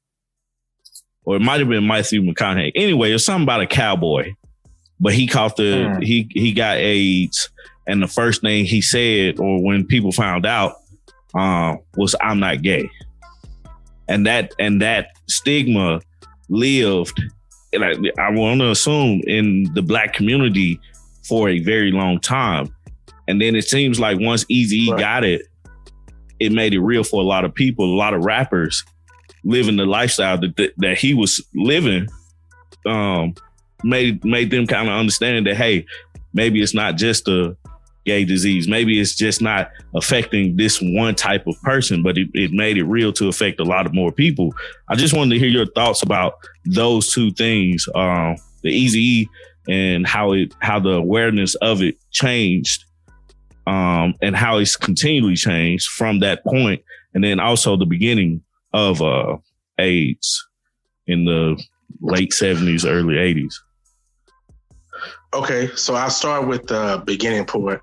Or it might have been Matthew McConaughey. Anyway, it was something about a cowboy. But he caught he got AIDS. And the first thing he said, or when people found out, was I'm not gay. And that stigma lived, and I want to assume, in the Black community for a very long time. And then it seems like once Eazy-E got it, it made it real for a lot of people. A lot of rappers living the lifestyle that he was living, made them kind of understand that, hey, maybe it's not just a gay disease. Maybe it's just not affecting this one type of person, but it made it real to affect a lot of more people. I just wanted to hear your thoughts about those two things, the Eazy-E and how the awareness of it changed, and how it's continually changed from that point, and then also the beginning of AIDS in the late 70s, early 80s. Okay, so I'll start with the beginning part.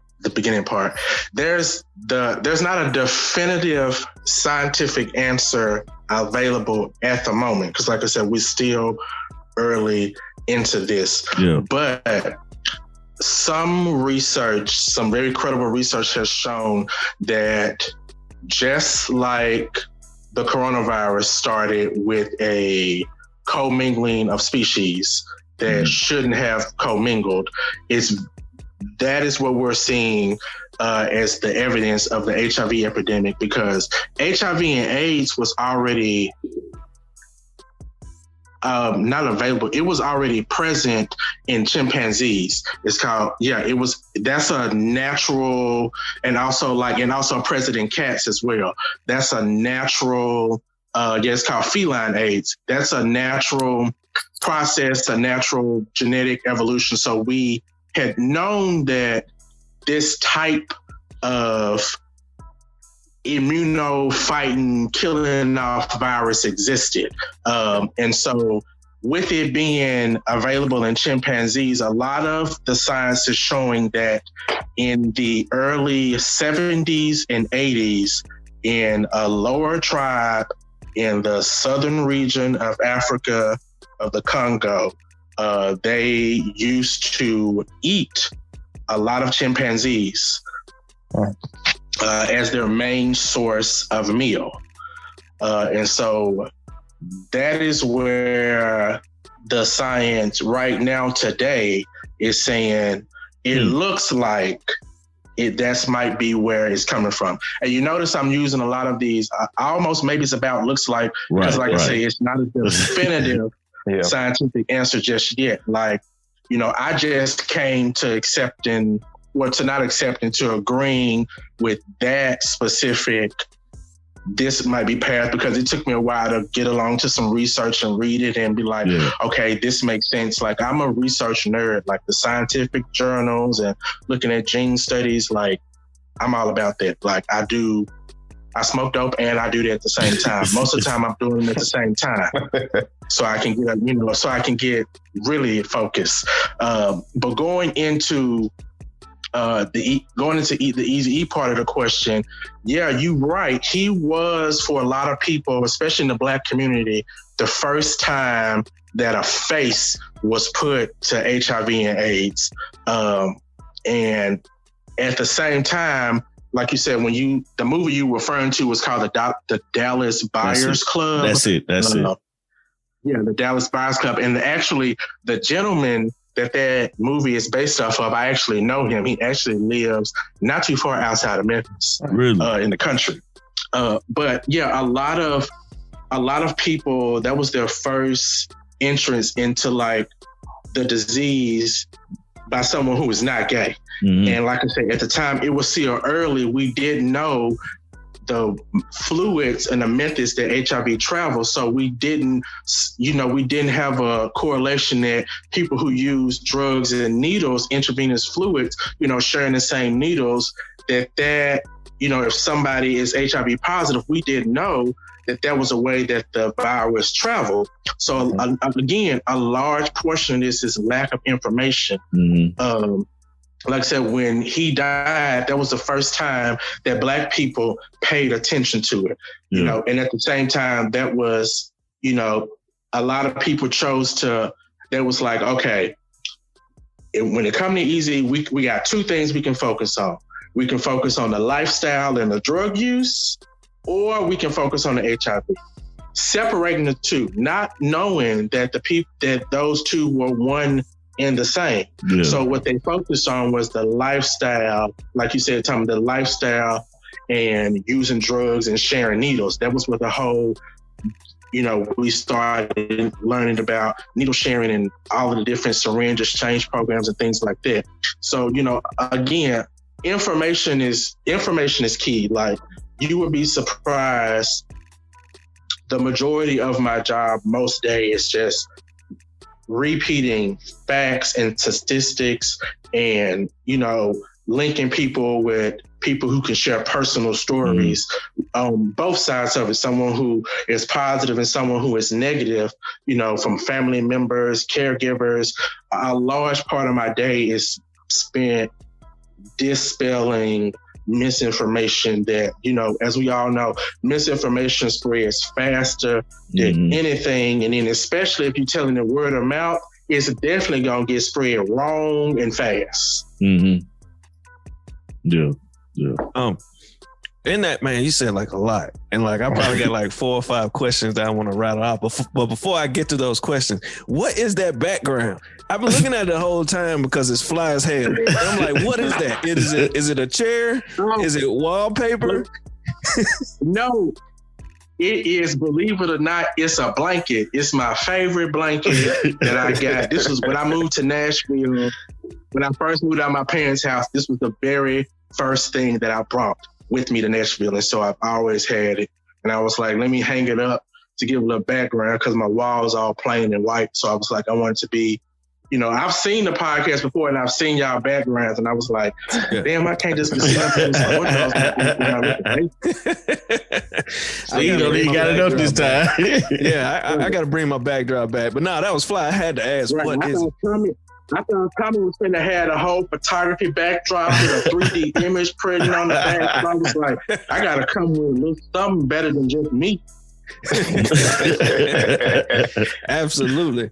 There's not a definitive scientific answer available at the moment, because like I said, we're still early into this. Yeah. But some very credible research has shown that just like the coronavirus started with a commingling of species that shouldn't have commingled, that is what we're seeing as the evidence of the HIV epidemic, because HIV and AIDS was already not available. It was already present in chimpanzees. That's a natural, and also present in cats as well. That's a natural, it's called feline AIDS. That's a natural process, a natural genetic evolution. So we had known that this type of immuno-fighting, killing off virus existed. And so with it being available in chimpanzees, a lot of the science is showing that in the early 70s and 80s, in a lower tribe in the southern region of Africa, of the Congo, they used to eat a lot of chimpanzees as their main source of meal. And so that is where the science right now today is saying it looks like that might be where it's coming from. And you notice I'm using a lot of these, maybe it's about looks like, because I say, it's not a definitive scientific answer just yet. Like, I just came to agreeing with that specific, this might be path, because it took me a while to get along to some research and read it and be like, okay, this makes sense. Like, I'm a research nerd, like the scientific journals and looking at gene studies, like I'm all about that. Like I smoke dope and I do that at the same time. Most of the time I'm doing them at the same time. So I can get really focused. But going into the Eazy-E part of the question, yeah, you're right. He was, for a lot of people, especially in the Black community, the first time that a face was put to HIV and AIDS. And at the same time, like you said, the movie you were referring to was called the Dallas Buyers Club. That's it. Yeah, the Dallas Buyers Club. And actually, the gentleman that movie is based off of, I actually know him. He actually lives not too far outside of Memphis, really, in the country. But yeah, a lot of people, that was their first entrance into like the disease by someone who was not gay. Mm-hmm. And like I said, at the time, it was still early. We didn't know the fluids in the Memphis that HIV traveled. So we didn't have a correlation that people who use drugs and needles, intravenous fluids, sharing the same needles, that if somebody is HIV positive, we didn't know that was a way that the virus traveled. So again, a large portion of this is lack of information. Mm-hmm. Like I said, when he died, that was the first time that Black people paid attention to it, and at the same time, that was, a lot of people that was like, okay, when it comes to easy, we got two things we can focus on. We can focus on the lifestyle and the drug use, or we can focus on the HIV. Separating the two, not knowing that that those two were one and the same. Yeah. So what they focused on was the lifestyle, like you said, Tom, the lifestyle and using drugs and sharing needles. That was what the whole, we started learning about needle sharing and all of the different syringe exchange programs and things like that. So, again, information is key. Like, you would be surprised. The majority of my job most days is just repeating facts and statistics and, linking people with people who can share personal stories on both sides of it. Someone who is positive and someone who is negative, from family members, caregivers. A large part of my day is spent dispelling misinformation that, as we all know, misinformation spreads faster than anything. And then especially if you're telling the word of mouth, it's definitely going to get spread wrong and fast. Mm-hmm. Yeah. In that, man, you said like a lot. And like, I probably got like 4 or 5 questions that I want to rattle out. But before I get to those questions, what is that background? I've been looking at it the whole time because it's fly as hell. And I'm like, what is that? Is it a chair? Is it wallpaper? No, it is, believe it or not, it's a blanket. It's my favorite blanket that I got. This was when I moved to Nashville. When I first moved out of my parents' house, this was the very first thing that I brought with me to Nashville. And so I've always had it. And I was like, let me hang it up to give a little background because my wall's all plain and white. So I was like, I want it to be, I've seen the podcast before and I've seen y'all backgrounds and I was like, damn, I can't just be sitting up here. You got it up this time. Yeah, I got to bring my backdrop back. But no, that was fly. I had to ask, right. What is it? I thought Tommy was going to have a whole photography backdrop with a 3D image printed on the back. So I was like, I got to come with a little something better than just me. Absolutely.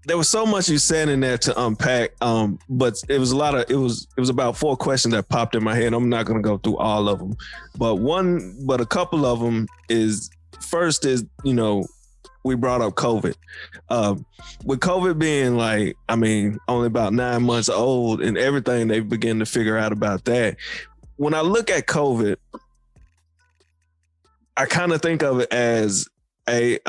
There was so much you said in there to unpack, but it was about 4 questions that popped in my head. I'm not going to go through all of them, but a couple of them is, first is, we brought up COVID. With COVID being only about 9 months old and everything they begin to figure out about that. When I look at COVID, I kind of think of it as a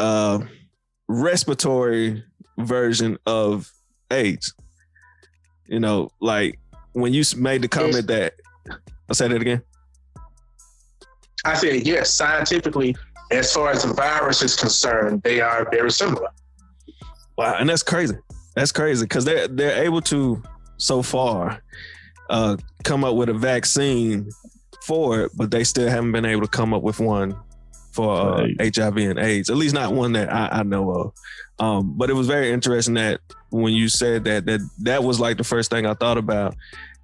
respiratory version of AIDS. Like when you made the comment that, I'll say that again. I said, yes, scientifically, as far as the virus is concerned, they are very similar. Wow, and that's crazy. That's crazy because they're able to, so far, come up with a vaccine for it, but they still haven't been able to come up with one for HIV and AIDS. At least not one that I know of. But it was very interesting that when you said that was like the first thing I thought about,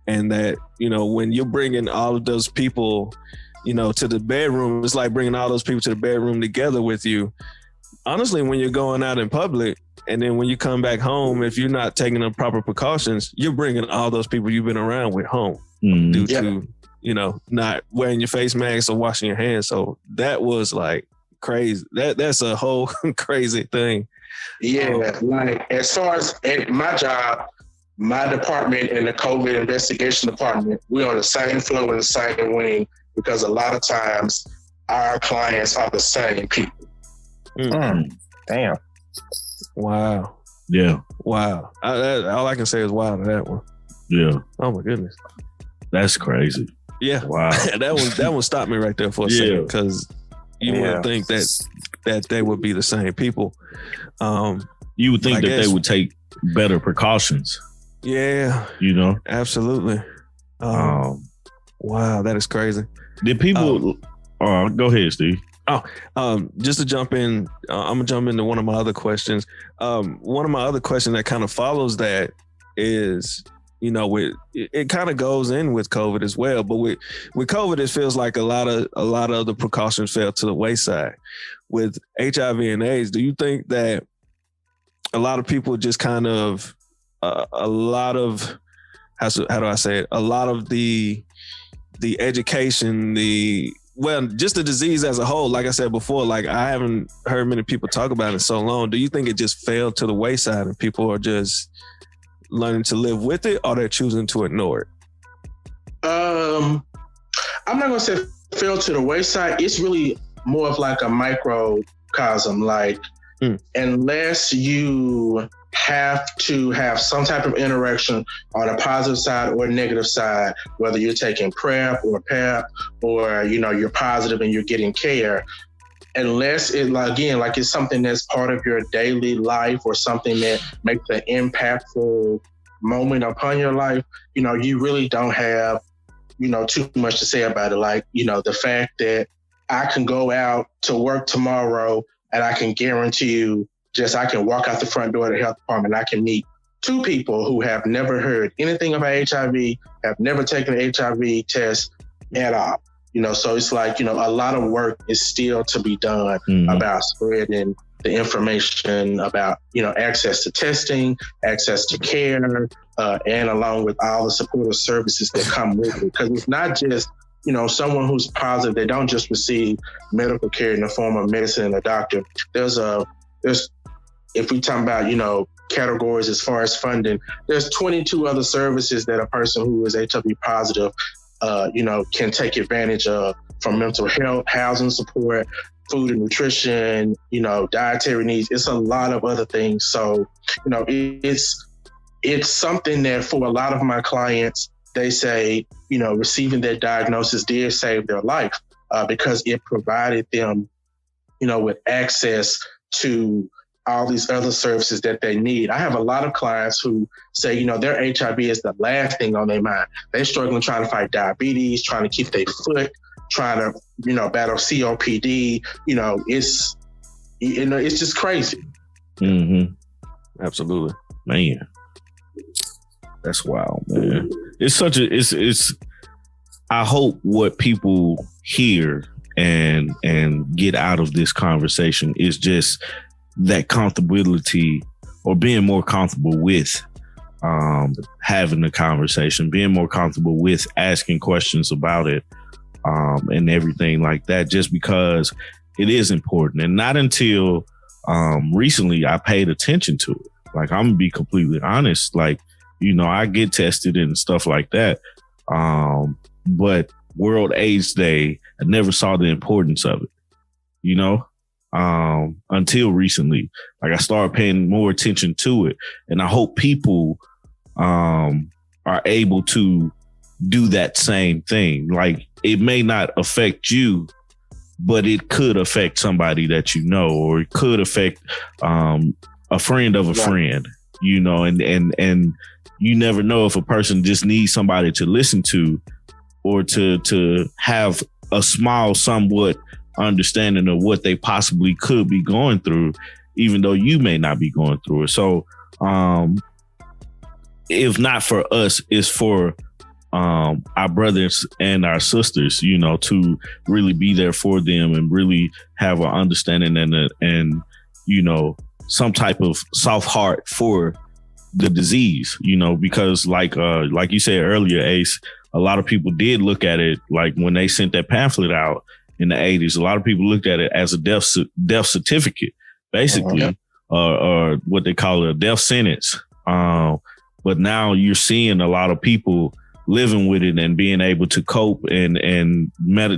and that when you're bringing all of those people, to the bedroom, it's like bringing all those people to the bedroom together with you. Honestly, when you're going out in public and then when you come back home, if you're not taking the proper precautions, you're bringing all those people you've been around with home due to not wearing your face mask or washing your hands. So that was like crazy. That's a whole crazy thing. Yeah, like as far as my job, my department and the COVID investigation department, we're on the same floor in the same wing because a lot of times our clients are the same people. Damn. Wow. Yeah. Wow. All I can say is wow to that one. Yeah. Oh my goodness. That's crazy. Yeah. Wow. that one stopped me right there for a second because you wouldn't think that they would be the same people. You would think that they would take better precautions. Yeah. Absolutely. Wow, that is crazy. Did people go ahead, Steve. Just to jump in, I'm gonna jump into one of my other questions. One of my other questions that kind of follows that is, it kind of goes in with COVID as well. But with COVID, it feels like a lot of the precautions fell to the wayside. With HIV and AIDS, do you think that a lot of people just kind of a lot of how do I say it? A lot of the education, just the disease as a whole, like I said before, like I haven't heard many people talk about it in so long. Do you think it just fell to the wayside and people are just learning to live with it, or they're choosing to ignore it? I'm not gonna say fell to the wayside. It's really more of like a microcosm. Like unless you have to have some type of interaction on a positive side or a negative side, whether you're taking PrEP or PEP or, you're positive and you're getting care, unless it's something that's part of your daily life or something that makes an impactful moment upon your life, you really don't have, too much to say about it. Like, the fact that I can go out to work tomorrow and I can guarantee you I can walk out the front door of the health department. I can meet 2 people who have never heard anything about HIV, have never taken an HIV test at all. So it's like, a lot of work is still to be done about spreading the information about, access to testing, access to care, and along with all the supportive services that come with it. Because it's not just, someone who's positive, they don't just receive medical care in the form of medicine and a doctor. There's if we talk about, categories as far as funding, there's 22 other services that a person who is HIV positive, can take advantage of, from mental health, housing support, food and nutrition, dietary needs. It's a lot of other things. So, it's something that for a lot of my clients, they say, receiving their diagnosis did save their life because it provided them, with access to all these other services that they need. I have a lot of clients who say, their HIV is the last thing on their mind. They're struggling trying to fight diabetes, trying to keep their foot, trying to, battle COPD. It's just crazy. Mm-hmm. Absolutely. Man. That's wild, man. It's I hope what people hear and get out of this conversation is just that comfortability, or being more comfortable with having the conversation, being more comfortable with asking questions about it, and everything like that, just because it is important. And not until recently I paid attention to it. Like, I'm gonna be completely honest, like, I get tested and stuff like that. But World AIDS Day, I never saw the importance of it, until recently. Like, I started paying more attention to it, and I hope people are able to do that same thing. Like, it may not affect you, but it could affect somebody that or it could affect a friend of a friend, and you never know if a person just needs somebody to listen to, or to have a small, somewhat understanding of what they possibly could be going through, even though you may not be going through it. So, if not for us, it's for our brothers and our sisters, to really be there for them and really have an understanding and some type of soft heart for the disease, because like you said earlier, Ace, a lot of people did look at it like when they sent that pamphlet out in the 80s, a lot of people looked at it as a death certificate, basically, or what they call a death sentence. But now you're seeing a lot of people living with it and being able to cope and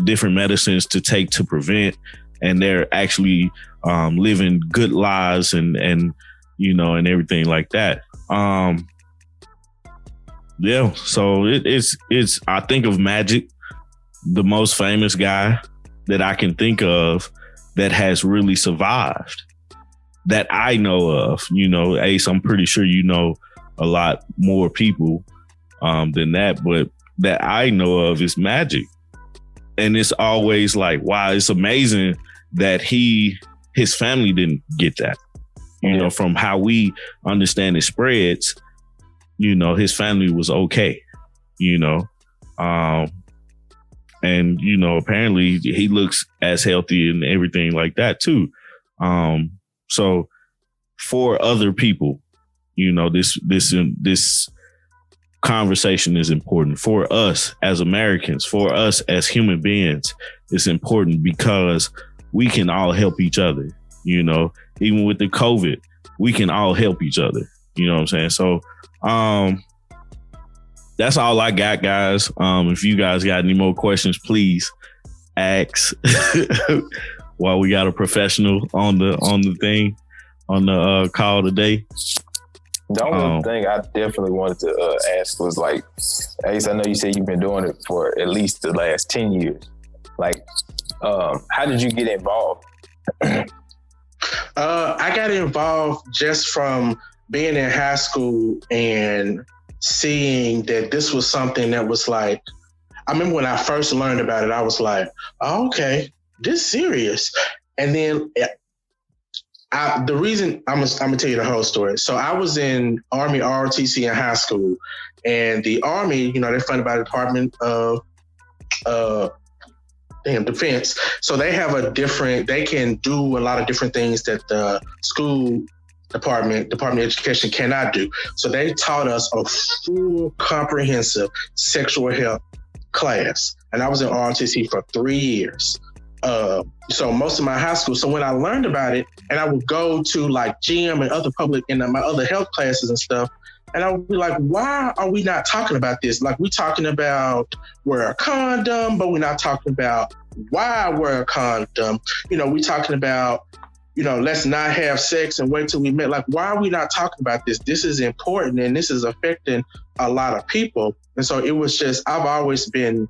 different medicines to take to prevent. And they're actually living good lives and everything like that. So it's I think of Magic, the most famous guy that I can think of that has really survived that I know of. Ace, I'm pretty sure you know a lot more people than that, but that I know of is Magic. And it's always like, wow, it's amazing that his family didn't get that. From how we understand it spreads, his family was okay, and, apparently he looks as healthy and everything like that too. So for other people, this conversation is important for us as Americans, for us as human beings. It's important because we can all help each other, even with the COVID, we can all help each other. You know what I'm saying? So, that's all I got, guys. If you guys got any more questions, please ask while we got a professional on the call today. The only thing I definitely wanted to ask was like, Ace, I know you said you've been doing it for at least the last 10 years. Like, how did you get involved? I got involved just from being in high school and seeing that this was something that was like, I remember when I first learned about it, I was like, oh, okay, this is serious. And then the reason, I'm gonna tell you the whole story. So I was in Army ROTC in high school, and the Army, they're funded by the Department of Defense. So they have they can do a lot of different things that the school Department of Education cannot do. So they taught us a full comprehensive sexual health class. And I was in ROTC for 3 years. So most of my high school. So when I learned about it, and I would go to like gym and other public and my other health classes and stuff, and I would be like, why are we not talking about this? Like, we're talking about wear a condom, but we're not talking about why wear a condom. We're talking about, let's not have sex and wait till we met. Like, why are we not talking about this? This is important, and this is affecting a lot of people. And so it was just, I've always been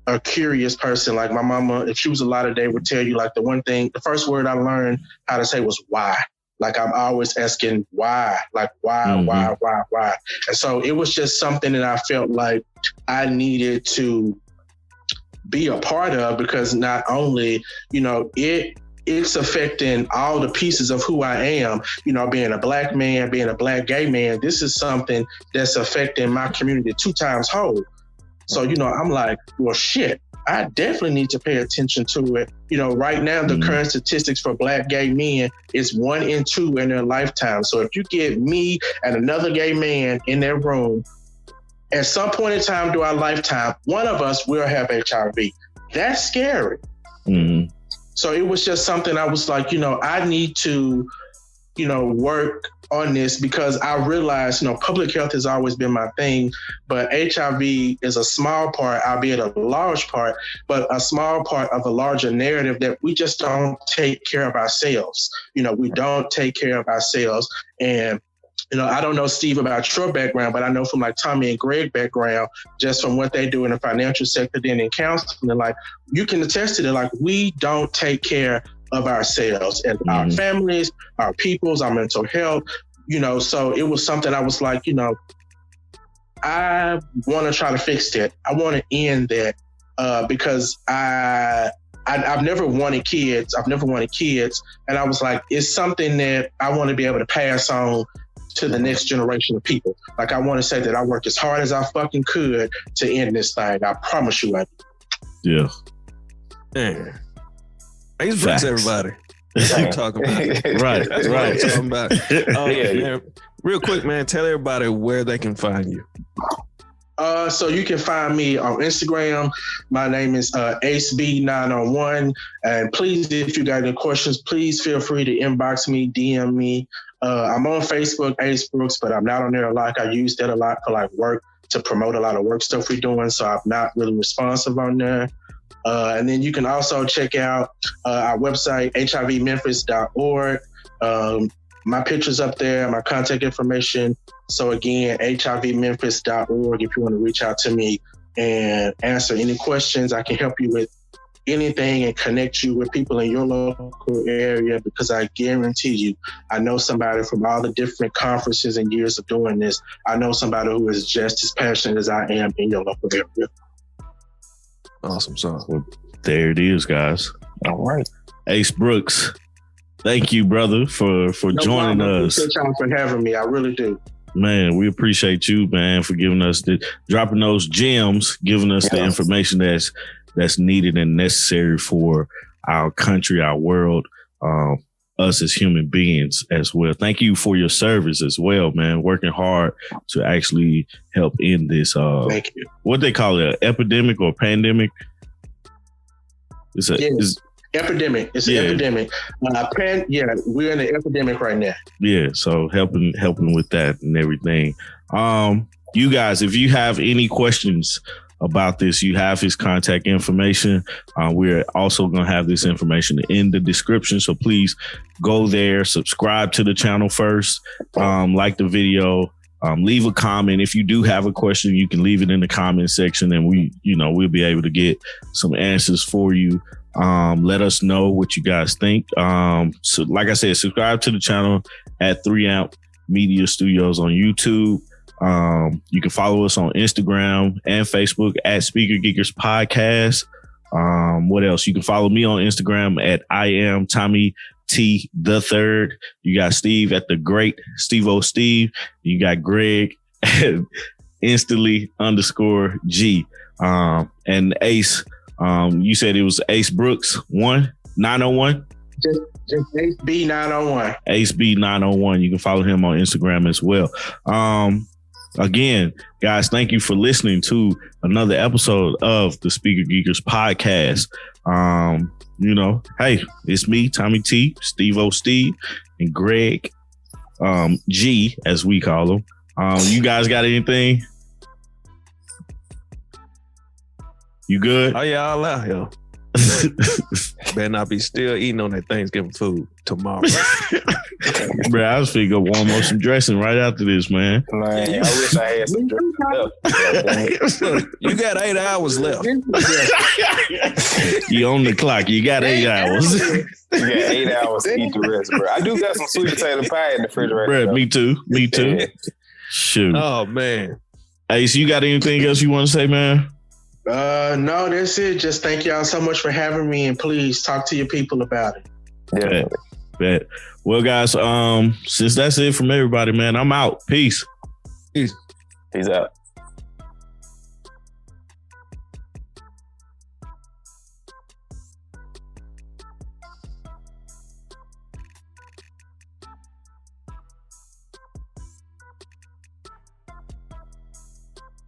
a curious person. Like my mama, if she was alive today, would tell you like the first word I learned how to say was why. Like I'm always asking why, like why. And so it was just something that I felt like I needed to be a part of, because not only, it's affecting all the pieces of who I am, being a black man, being a black gay man. This is something that's affecting my community 2 times whole. So, I'm like, well, shit, I definitely need to pay attention to it. Right now, the current statistics for black gay men is 1 in 2 in their lifetime. So if you get me and another gay man in their room, at some point in time through our lifetime, one of us will have HIV. That's scary. Mm-hmm. So it was just something I was like, I need to, work on this, because I realized, public health has always been my thing, but HIV is a small part, albeit a large part, but a small part of a larger narrative that we just don't take care of ourselves. We don't take care of ourselves. And I don't know, Steve, about your background, but I know from like Tommy and Greg background, just from what they do in the financial sector, then in counseling, like you can attest to that, like we don't take care of ourselves and our families, our peoples, our mental health, so it was something I was like, I want to try to fix that. I want to end that because I've never wanted kids. And I was like, it's something that I want to be able to pass on to the next generation of people. Like, I want to say that I worked as hard as I fucking could to end this thing. I promise you I did. Yeah. He's brings everybody. I'm talking about. Right. That's what I'm talking about. Man, real quick, man, tell everybody where they can find you. So you can find me on Instagram. My name is AceB901. And please, if you got any questions, please feel free to inbox me, DM me. I'm on Facebook, Ace Brooks, but I'm not on there a lot. I use that a lot for like work to promote a lot of work stuff we're doing. So I'm not really responsive on there. And then you can also check out our website, hivmemphis.org. My picture's up there, my contact information. So again, hivmemphis.org if you want to reach out to me and answer any questions. I can help you with anything and connect you with people in your local area, because I guarantee you, I know somebody from all the different conferences and years of doing this. I know somebody who is just as passionate as I am in your local area. Awesome song. Well, there it is, guys. All right. Ace Brooks, thank you, brother, for joining us. Appreciate y'all for having me. I really do. Man, we appreciate you, man, for giving us dropping those gems, giving us the information that's needed and necessary for our country, our world, us as human beings as well. Thank you for your service as well, man. Working hard to actually help end this. Thank you. What they call it, an epidemic or pandemic? It's epidemic. It's an epidemic. We're in an epidemic right now. Yeah, so helping with that and everything. You guys, if you have any questions about this, you have his contact information. We're also going to have this information in the description. So please go there, subscribe to the channel first, like the video, leave a comment. If you do have a question, you can leave it in the comment section and we'll be able to get some answers for you. Let us know what you guys think. So like I said, subscribe to the channel at 3Amp Media Studios on YouTube. You can follow us on Instagram and Facebook at Speaker Geekers Podcast. What else? You can follow me on Instagram at I am Tommy T the Third. You got Steve at the Great Steve O Steve. You got Greg at instantly_G. And Ace, you said it was Ace Brooks 901. Just Ace B901. Ace B901. You can follow him on Instagram as well. Again, guys, thank you for listening to another episode of the Speaker Geekers Podcast. Hey, it's me, Tommy T, Steve O Steve, and Greg G, as we call him. You guys got anything? You good? Oh yeah, all out here. Better not be still eating on that Thanksgiving food tomorrow. Bro, I was finna go warm up some dressing right after this, man. Man, I wish I had some dressing. You got 8 hours left. You on the clock. You got 8 hours. You got 8 hours to eat the rest, bro. I do got some sweet potato pie in the refrigerator. Bro, me too. Yeah. Shoot. Oh man. Ace, you got anything else you want to say, man? No, that's it. Just thank y'all so much for having me, and please talk to your people about it. Definitely. Bet. Well, guys, since that's it from everybody, man, I'm out. Peace. Peace out.